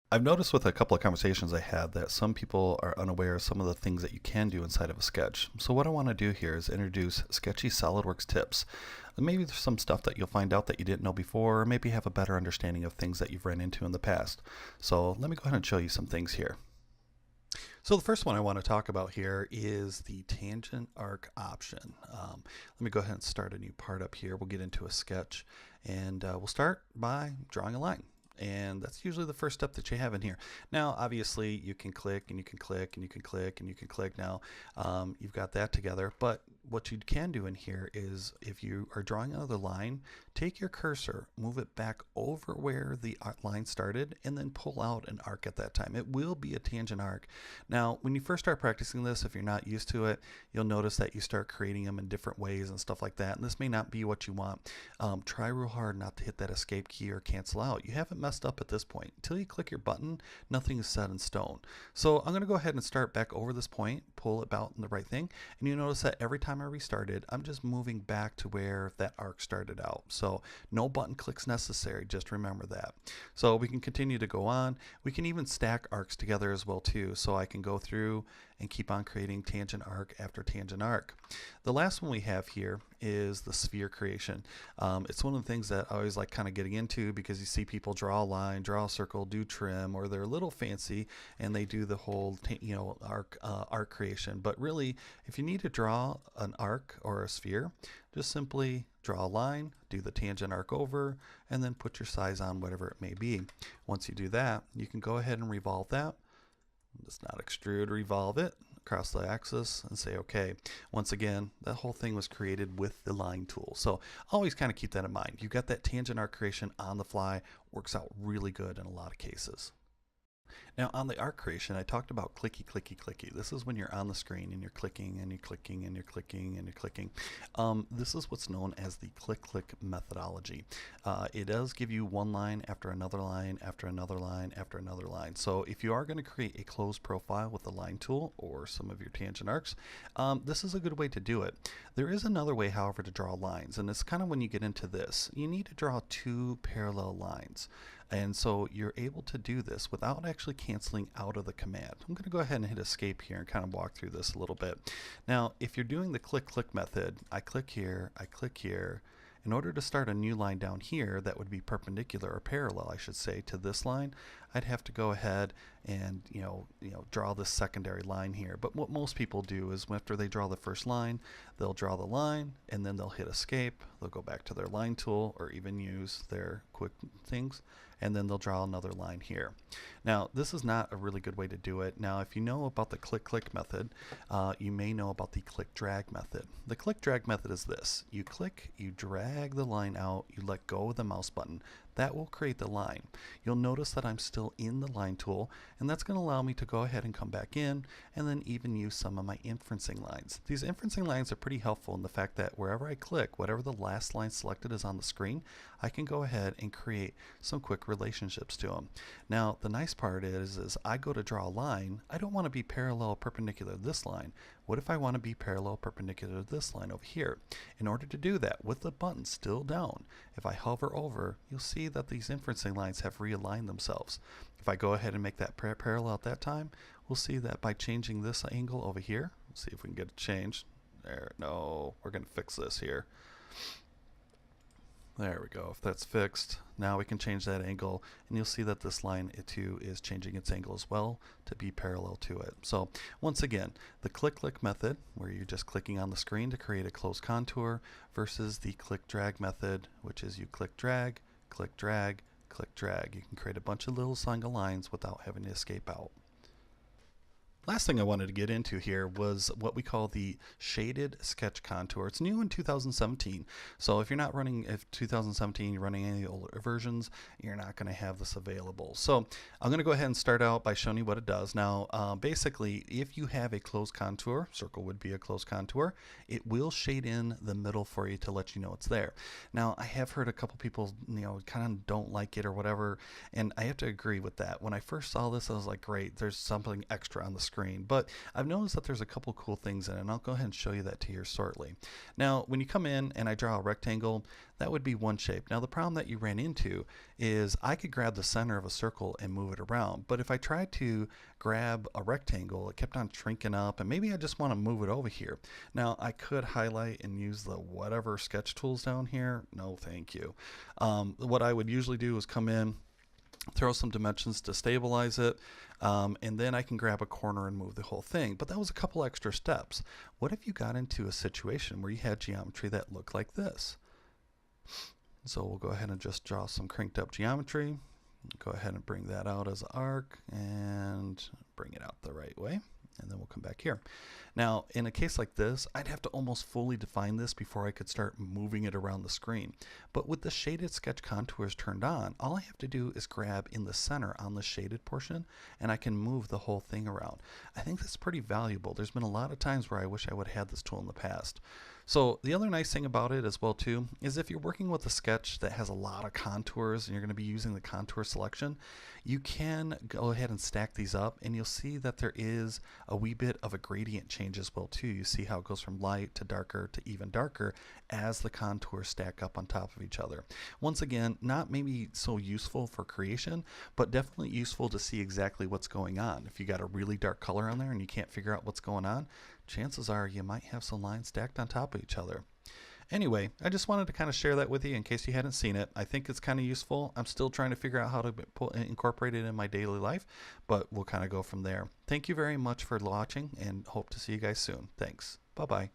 I've noticed with a couple of conversations I had that some people are unaware of some of the things that you can do inside of a sketch. So what I want to do here is introduce Sketchy SolidWorks tips. And maybe there's some stuff that you'll find out that you didn't know before, or maybe have a better understanding of things that you've run into in the past. So let me go ahead and show you some things here. So the first one I want to talk about here is the tangent arc option. Let me go ahead and start a new part up here. We'll get into a sketch, and we'll start by drawing a line. And that's usually the first step that you have in here. Now, obviously, you can click and you can click and you can click and you can click. Now, you've got that together. But what you can do in here is if you are drawing another line, take your cursor, move it back over where the line started, and then pull out an arc at that time. It will be a tangent arc. Now, when you first start practicing this, if you're not used to it, you'll notice that you start creating them in different ways and stuff like that. And this may not be what you want. Try real hard not to hit that escape key or cancel out. You haven't messed up at this point. Until you click your button, nothing is set in stone. So I'm going to go ahead and start back over this point, pull it out in the right thing, and you notice that every time I restarted, I'm just moving back to where that arc started out. So no button clicks necessary, just remember that. So we can continue to go on. We can even stack arcs together as well too. So I can go through and keep on creating tangent arc after tangent arc. The last one we have here is the sphere creation. It's one of the things that I always like kind of getting into because you see people draw a line, draw a circle, do trim, or they're a little fancy and they do the whole arc creation. But really, if you need to draw an arc or a sphere, just simply draw a line, do the tangent arc over, and then put your size on whatever it may be. Once you do that, you can go ahead and revolve that. Just not extrude, revolve it across the axis and say okay. Once again, that whole thing was created with the line tool. So always kind of keep that in mind. You got that tangent arc creation on the fly, works out really good in a lot of cases. Now on the arc creation, I talked about clicky, clicky, clicky. This is when you're on the screen and you're clicking and you're clicking and you're clicking and you're clicking. This is what's known as the click-click methodology. It does give you one line after another line after another line after another line. So if you are going to create a closed profile with the line tool or some of your tangent arcs, this is a good way to do it. There is another way, however, to draw lines, and it's kind of when you get into this. You need to draw two parallel lines. And so you're able to do this without actually canceling out of the command. I'm going to go ahead and hit escape here and kind of walk through this a little bit. Now, if you're doing the click-click method, I click here, I click here. In order to start a new line down here that would be perpendicular or parallel, I should say, to this line, I'd have to go ahead and draw this secondary line here. But what most people do is after they draw the first line, they'll draw the line and then they'll hit escape. They'll go back to their line tool or even use their quick things, and then they'll draw another line here. Now, this is not a really good way to do it. Now, if you know about the click-click method, you may know about the click-drag method. The click-drag method is this. You click, you drag the line out, you let go of the mouse button. That will create the line. You'll notice that I'm still in the line tool, and that's going to allow me to go ahead and come back in and then even use some of my inferencing lines. These inferencing lines are pretty helpful in the fact that wherever I click, whatever the last line selected is on the screen, I can go ahead and create some quick relationships to them. Now, the nice part is I go to draw a line. I don't want to be parallel or perpendicular to this line. What if I want to be parallel perpendicular to this line over here? In order to do that, with the button still down, if I hover over, you'll see that these inferencing lines have realigned themselves. If I go ahead and make that parallel at that time, we'll see that by changing this angle over here, let's see if we can get it changed. There, no, we're going to fix this here. There we go. If that's fixed, now we can change that angle, and you'll see that this line too is changing its angle as well to be parallel to it. So once again, the click-click method, where you're just clicking on the screen to create a closed contour, versus the click-drag method, which is you click-drag, click-drag, click-drag. You can create a bunch of little single lines without having to escape out. Last thing I wanted to get into here was what we call the shaded sketch contour. It's new in 2017, so if you're not running, if 2017 you're running any older versions, you're not going to have this available. So I'm going to go ahead and start out by showing you what it does. Now, basically, if you have a closed contour, circle would be a closed contour, it will shade in the middle for you to let you know it's there. Now, I have heard a couple people, kind of don't like it or whatever, and I have to agree with that. When I first saw this, I was like, great, there's something extra on the screen screen, but I've noticed that there's a couple cool things in it, and I'll go ahead and show you that to you shortly. Now, when you come in and I draw a rectangle, that would be one shape. Now, the problem that you ran into is I could grab the center of a circle and move it around, but if I tried to grab a rectangle, it kept on shrinking up, and maybe I just want to move it over here. Now, I could highlight and use the whatever sketch tools down here. No, thank you. What I would usually do is come in, throw some dimensions to stabilize it, and then I can grab a corner and move the whole thing. But that was a couple extra steps. What if you got into a situation where you had geometry that looked like this? So we'll go ahead and just draw some cranked up geometry. Go ahead and bring that out as an arc and bring it out the right way. And then we'll come back here. Now, in a case like this, I'd have to almost fully define this before I could start moving it around the screen. But with the shaded sketch contours turned on, all I have to do is grab in the center on the shaded portion, and I can move the whole thing around. I think that's pretty valuable. There's been a lot of times where I wish I would have had this tool in the past. So the other nice thing about it as well too is if you're working with a sketch that has a lot of contours and you're going to be using the contour selection, you can go ahead and stack these up, and you'll see that there is a wee bit of a gradient change as well too. You see how it goes from light to darker to even darker as the contours stack up on top of each other. Once again, not maybe so useful for creation, but definitely useful to see exactly what's going on. If you got a really dark color on there and you can't figure out what's going on, chances are you might have some lines stacked on top of each other. Anyway, I just wanted to kind of share that with you in case you hadn't seen it. I think it's kind of useful. I'm still trying to figure out how to incorporate it in my daily life, but we'll kind of go from there. Thank you very much for watching, and hope to see you guys soon. Thanks. Bye-bye.